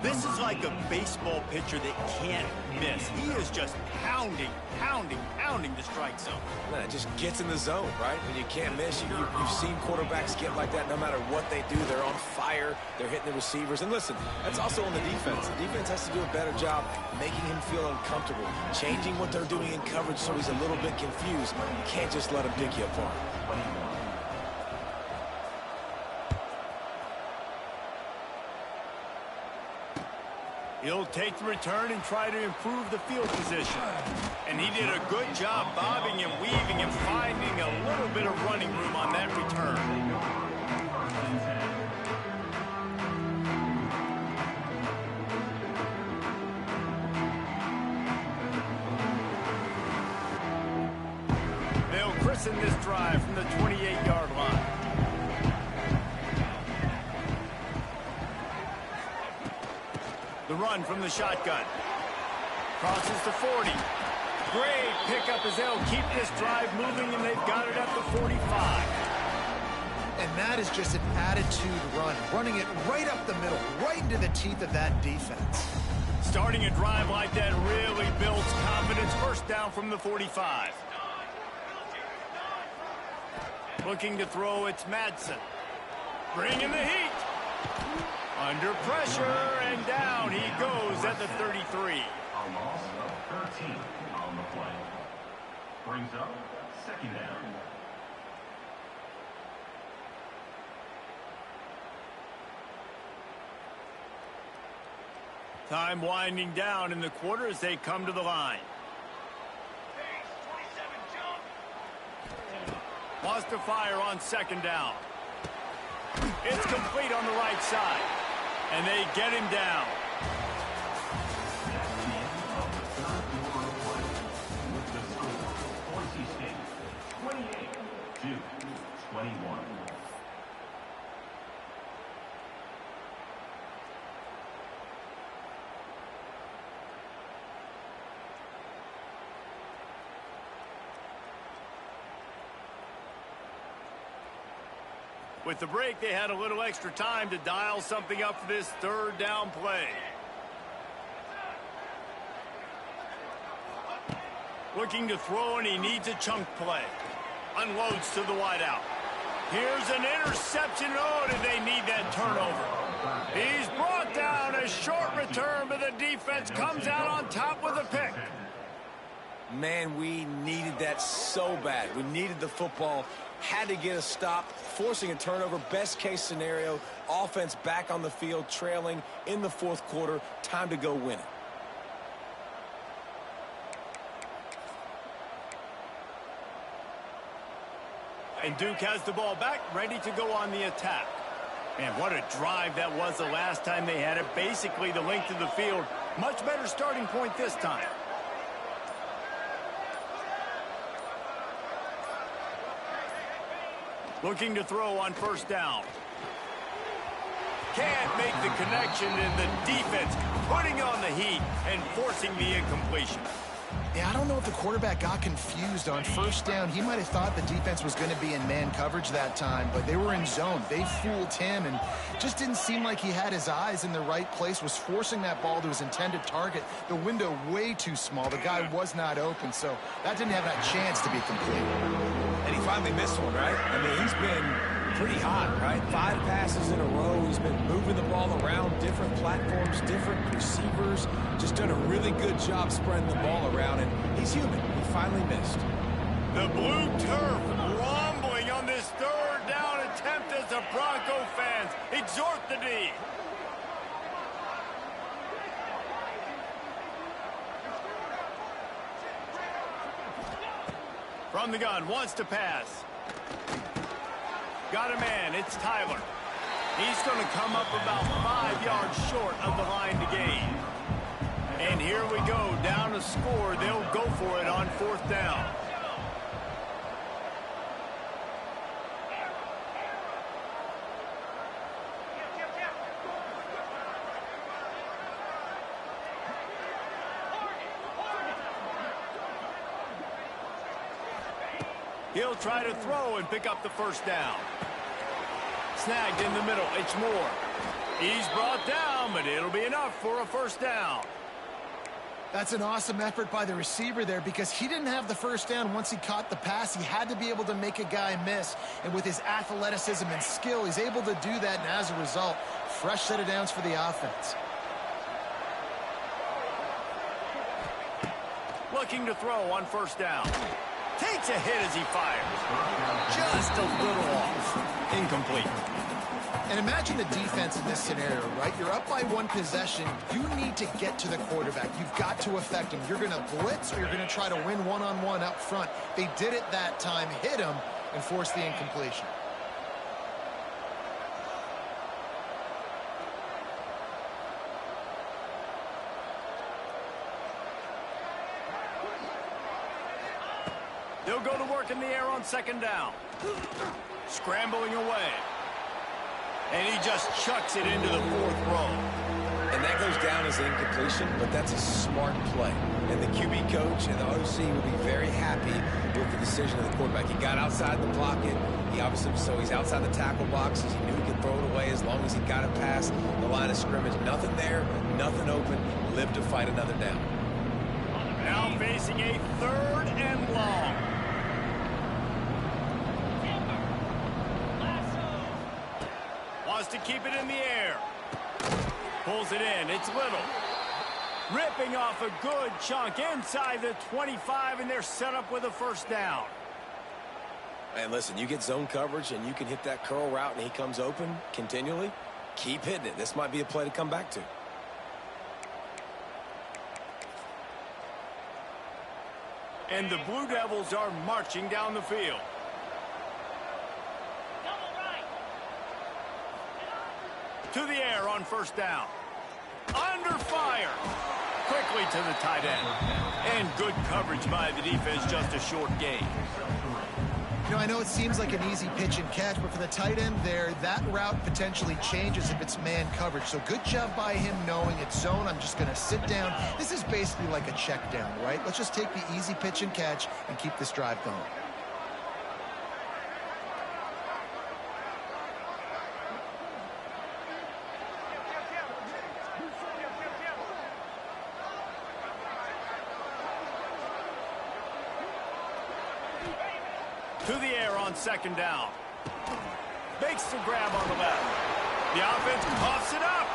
This is like a baseball pitcher that can't miss. He is just pounding the strike zone. Man, it just gets in the zone, right? When you can't miss, you've seen quarterbacks get like that no matter what they do. They're on fire. They're hitting the receivers. And listen, that's also on the defense. The defense has to do a better job making him feel uncomfortable, changing what they're doing in coverage so he's a little bit confused. You can't just let him pick you apart. He'll take the return and try to improve the field position. And he did a good job bobbing and weaving and finding a little bit of running room on that return. They'll christen this drive from the 28-yard line. The run from the shotgun. Crosses the 40. Great pickup as they'll keep this drive moving, and they've got it at the 45. And that is just an attitude run, running it right up the middle, right into the teeth of that defense. Starting a drive like that really builds confidence. First down from the 45. Looking to throw, it's Madsen. Bringing the heat. Under pressure, and down he goes at the 33. A loss of 13 on the play. Brings up second down. Time winding down in the quarter as they come to the line. Wants to fire on second down. It's complete on the right side. And they get him down. That's the end of the third quarter of play. With the score, Boise State 28, Duke 21. With the break, they had a little extra time to dial something up for this third down play. Looking to throw, and he needs a chunk play. Unloads to the wideout. Here's an interception. Oh, did they need that turnover? He's brought down. A short return, but the defense comes out on top with a pick. Man, we needed that so bad. We needed the football. Had to get a stop, forcing a turnover. Best case scenario, offense back on the field, trailing in the fourth quarter. Time to go win it. And Duke has the ball back, ready to go on the attack. Man, what a drive that was the last time they had it. Basically the length of the field. Much better starting point this time. Looking to throw on first down. Can't make the connection, and the defense putting on the heat and forcing the incompletion. Yeah, I don't know if the quarterback got confused on first down. He might have thought the defense was going to be in man coverage that time, but they were in zone. They fooled him, and just didn't seem like he had his eyes in the right place, was forcing that ball to his intended target. The window way too small. The guy was not open, so that didn't have that chance to be complete. And he finally missed one, right? I mean, he's been pretty hot, right? 5 passes in a row. He's been moving the ball around, different platforms, different receivers. Just done a really good job spreading the ball around, and he's human. He finally missed. The blue turf rumbling on this third down attempt as the Bronco fans exhort the D. From the gun, wants to pass. Got a man, it's Tyler. He's going to come up about 5 yards short of the line to gain. And here we go, down to score. They'll go for it on 4th down. He'll try to throw and pick up the first down. Snagged in the middle. It's Moore. He's brought down, but it'll be enough for a first down. That's an awesome effort by the receiver there because he didn't have the first down once he caught the pass. He had to be able to make a guy miss. And with his athleticism and skill, he's able to do that. And as a result, fresh set of downs for the offense. Looking to throw on first down. Takes a hit as he fires. Just a little off. Incomplete. And imagine the defense in this scenario, right? You're up by 1 possession. You need to get to the quarterback. You've got to affect him. You're going to blitz or you're going to try to win one-on-one up front. They did it that time, hit him, and forced the incompletion. They'll go to work in the air on 2nd down. Scrambling away. And he just chucks it into the 4th row. And that goes down as incompletion, but that's a smart play. And the QB coach and the OC will be very happy with the decision of the quarterback. He got outside the pocket. He's outside the tackle boxes. He knew he could throw it away as long as he got it past the line of scrimmage. Nothing there, nothing open. Lived to fight another down. Now facing a 3rd and long. Wants to keep it in the air. Pulls it in. It's Little. Ripping off a good chunk inside the 25, and they're set up with a first down. And listen, you get zone coverage, and you can hit that curl route, and he comes open continually. Keep hitting it. This might be a play to come back to. And the Blue Devils are marching down the field. To the air on first down. Under fire. Quickly to the tight end. And good coverage by the defense, just a short gain. You know, I know it seems like an easy pitch and catch, but for the tight end there, that route potentially changes if it's man coverage. So good job by him knowing it's zone. I'm just going to sit down. This is basically like a check down, right? Let's just take the easy pitch and catch and keep this drive going. To the air on 2nd down. Makes the grab on the left. The offense puffs it up.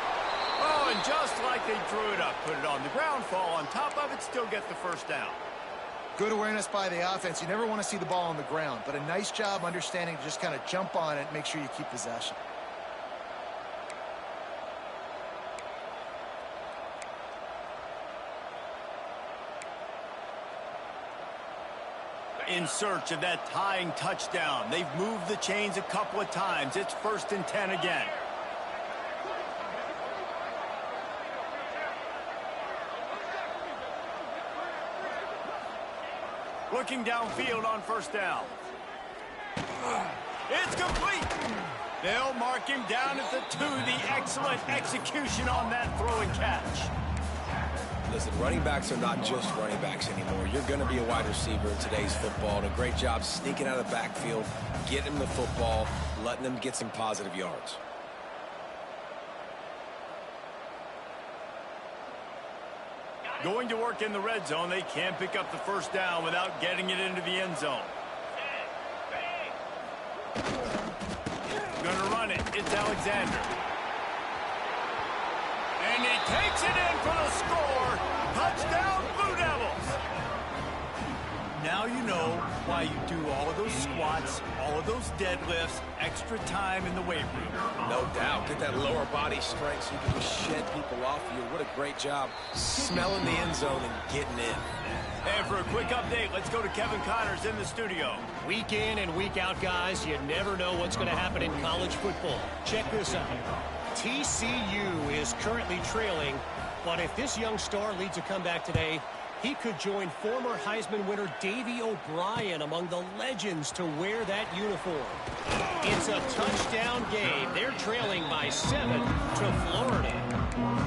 Oh, and just like they drew it up, put it on the ground, fall on top of it, still get the first down. Good awareness by the offense. You never want to see the ball on the ground, but a nice job understanding to just kind of jump on it and make sure you keep possession. In search of that tying touchdown. They've moved the chains a couple of times. It's 1st and 10 again. Looking downfield on first down. It's complete. They'll mark him down at the 2. The excellent execution on that throw and catch. Listen, running backs are not just running backs anymore. You're going to be a wide receiver in today's football. And a great job sneaking out of the backfield, getting them the football, letting them get some positive yards. Going to work in the red zone. They can't pick up the first down without getting it into the end zone. Gonna run it. It's Alexander. And he takes it in for the score. Touchdown, Blue Devils. Now you know why you do all of those squats, all of those deadlifts, extra time in the weight room. No doubt. Get that lower body strength so you can just shed people off of you. What a great job smelling the end zone and getting in. And for a quick update, let's go to Kevin Connors in the studio. Week in and week out, guys, you never know what's going to happen in college football. Check this out. TCU is currently trailing, but if this young star leads a comeback today, he could join former Heisman winner Davey O'Brien among the legends to wear that uniform. It's a touchdown game. They're trailing by 7 to Florida.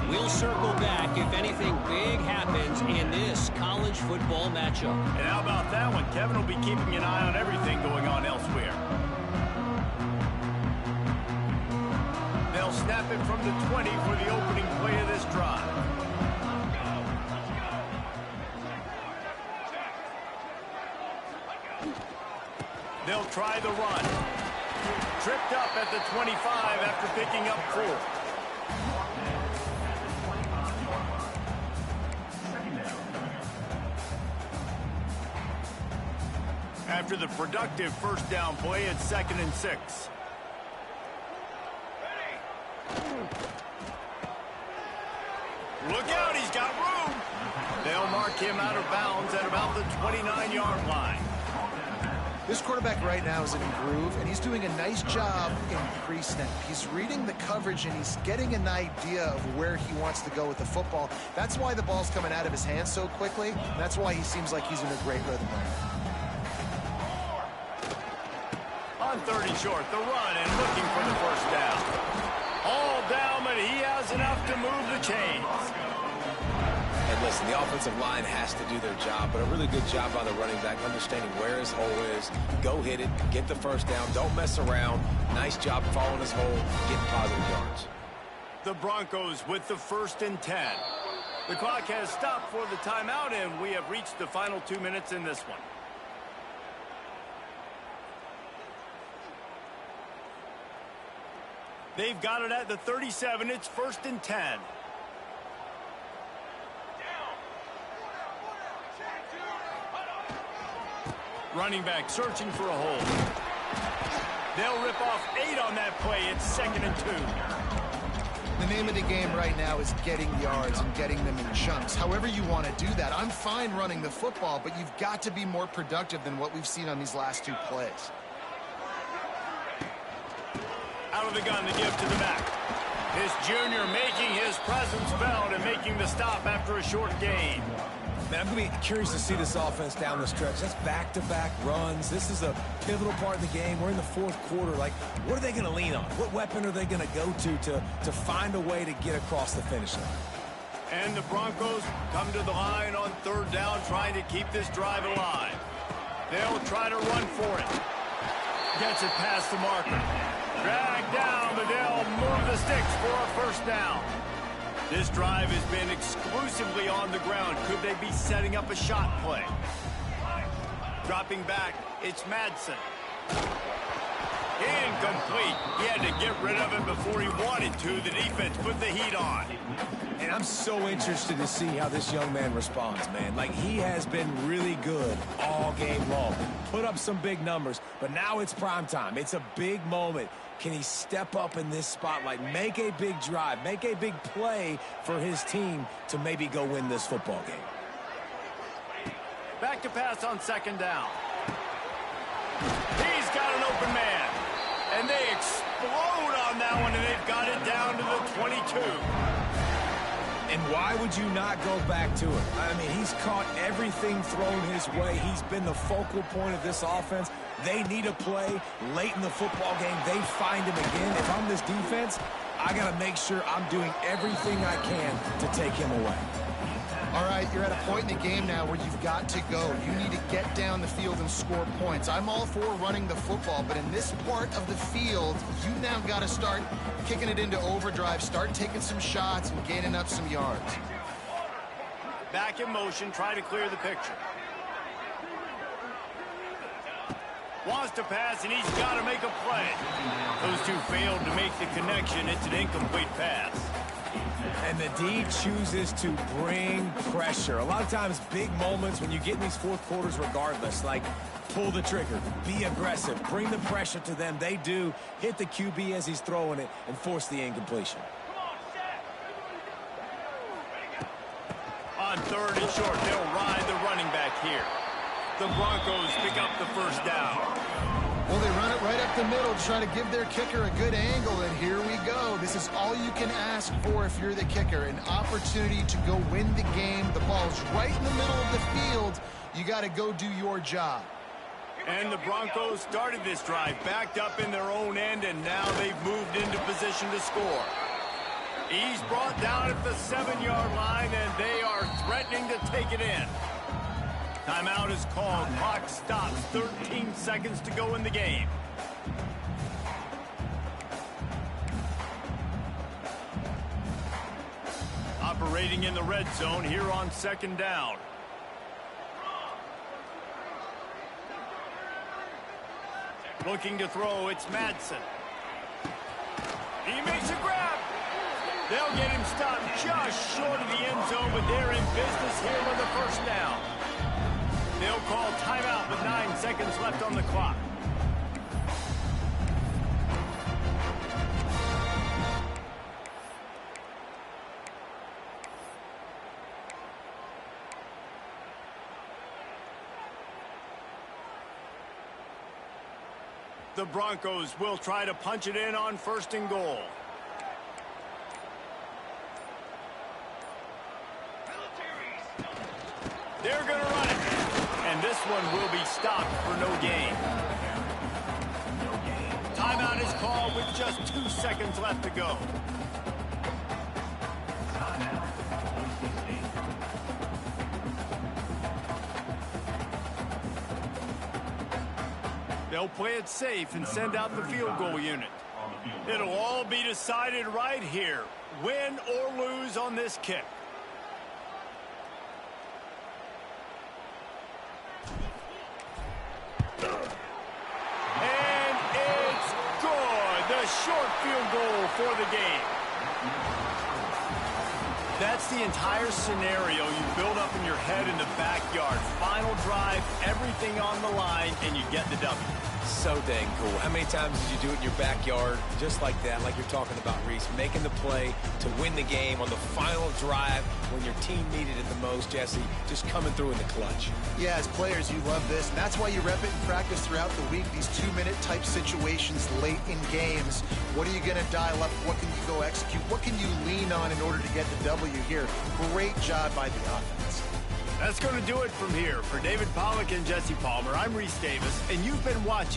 We'll circle back if anything big happens in this college football matchup. And how about that one? Kevin will be keeping an eye on everything going on elsewhere. They'll snap it from the 20 for the opening play of this drive. They'll try the run. Tripped up at the 25 after picking up 4. After the productive first down play, it's 2nd and 6. Look out, he's got room. They'll mark him out of bounds at about the 29-yard line. This quarterback right now is in a groove, and he's doing a nice job in pre-snap. He's reading the coverage, and he's getting an idea of where he wants to go with the football. That's why the ball's coming out of his hands so quickly. That's why he seems like he's in a great rhythm right now. On 3rd and short, the run and looking for the first down. All down, but he has enough to move the chains. And listen, the offensive line has to do their job, but a really good job by the running back, understanding where his hole is. Go hit it, get the first down, don't mess around. Nice job following his hole, getting positive yards. The Broncos with the 1st and 10. The clock has stopped for the timeout, and we have reached the final 2 minutes in this one. They've got it at the 37. It's 1st and 10. Running back searching for a hole. They'll rip off 8 on that play. It's 2nd and 2. The name of the game right now is getting yards and getting them in chunks. However you want to do that. I'm fine running the football, but you've got to be more productive than what we've seen on these last 2 plays. Out of the gun, the give to the back. This junior making his presence felt and making the stop after a short gain. Man, I'm going to be curious to see this offense down the stretch. That's back-to-back runs. This is a pivotal part of the game. We're in the 4th quarter. Like, what are they going to lean on? What weapon are they going to go to find a way to get across the finish line? And the Broncos come to the line on 3rd down, trying to keep this drive alive. They'll try to run for it. Gets it past the marker. Dragged down, but they'll move the sticks for a first down. This drive has been exclusively on the ground. Could they be setting up a shot play? Dropping back, it's Madsen. Incomplete. He had to get rid of it before he wanted to. The defense put the heat on. And I'm so interested to see how this young man responds, man. Like, he has been really good all game long. Put up some big numbers, but now it's prime time. It's a big moment. Can he step up in this spotlight, make a big drive, make a big play for his team to maybe go win this football game? Back to pass on 2nd down. He's got an open man. And they explode on that one, and they've got it down to the 22. And why would you not go back to it? I mean, he's caught everything thrown his way. He's been the focal point of this offense. They need a play late in the football game. They find him again. If I'm this defense, I got to make sure I'm doing everything I can to take him away. All right, you're at a point in the game now where you've got to go. You need to get down the field and score points. I'm all for running the football, but in this part of the field, you now got to start kicking it into overdrive, start taking some shots and gaining up some yards. Back in motion, try to clear the picture. Wants to pass, and he's got to make a play. Those two failed to make the connection. It's an incomplete pass. And the D chooses to bring pressure. A lot of times, big moments when you get in these fourth quarters regardless, like pull the trigger, be aggressive, bring the pressure to them. They do. Hit the QB as he's throwing it and force the incompletion. On third and short, they'll ride the running back here. The Broncos pick up the first down. Well, they run it right up the middle to try to give their kicker a good angle, and here we go. This is all you can ask for if you're the kicker, an opportunity to go win the game. The ball's right in the middle of the field. You got to go do your job. And the Broncos started this drive backed up in their own end, and now they've moved into position to score. He's brought down at the 7-yard line, and they are threatening to take it in. Timeout is called. Clock stops. 13 seconds to go in the game. Operating in the red zone here on second down. Looking to throw, it's Madsen. He makes a grab. They'll get him stopped just short of the end zone, but they're in business here with the first down. They'll call timeout with 9 seconds left on the clock. The Broncos will try to punch it in on first and goal. They're going to run it. And this one will be stopped for no gain. Timeout is called with just 2 seconds left to go. They'll play it safe and send out the field goal unit. It'll all be decided right here. Win or lose on this kick. And it's good. The short field goal for the game. That's the entire scenario you build up in your head in the backyard. Final drive, everything on the line, and you get the W. So dang cool. How many times did you do it in your backyard just like that, like you're talking about, Reese, making the play to win the game on the final drive when your team needed it the most, Jesse, just coming through in the clutch. Yeah, as players, you love this, and that's why you rep it and practice throughout the week, these 2-minute type situations late in games. What are you going to dial up? What can you go execute? What can you lean on in order to get the W here? Great job by the offense. That's going to do it from here. For David Pollack and Jesse Palmer, I'm Reese Davis, and you've been watching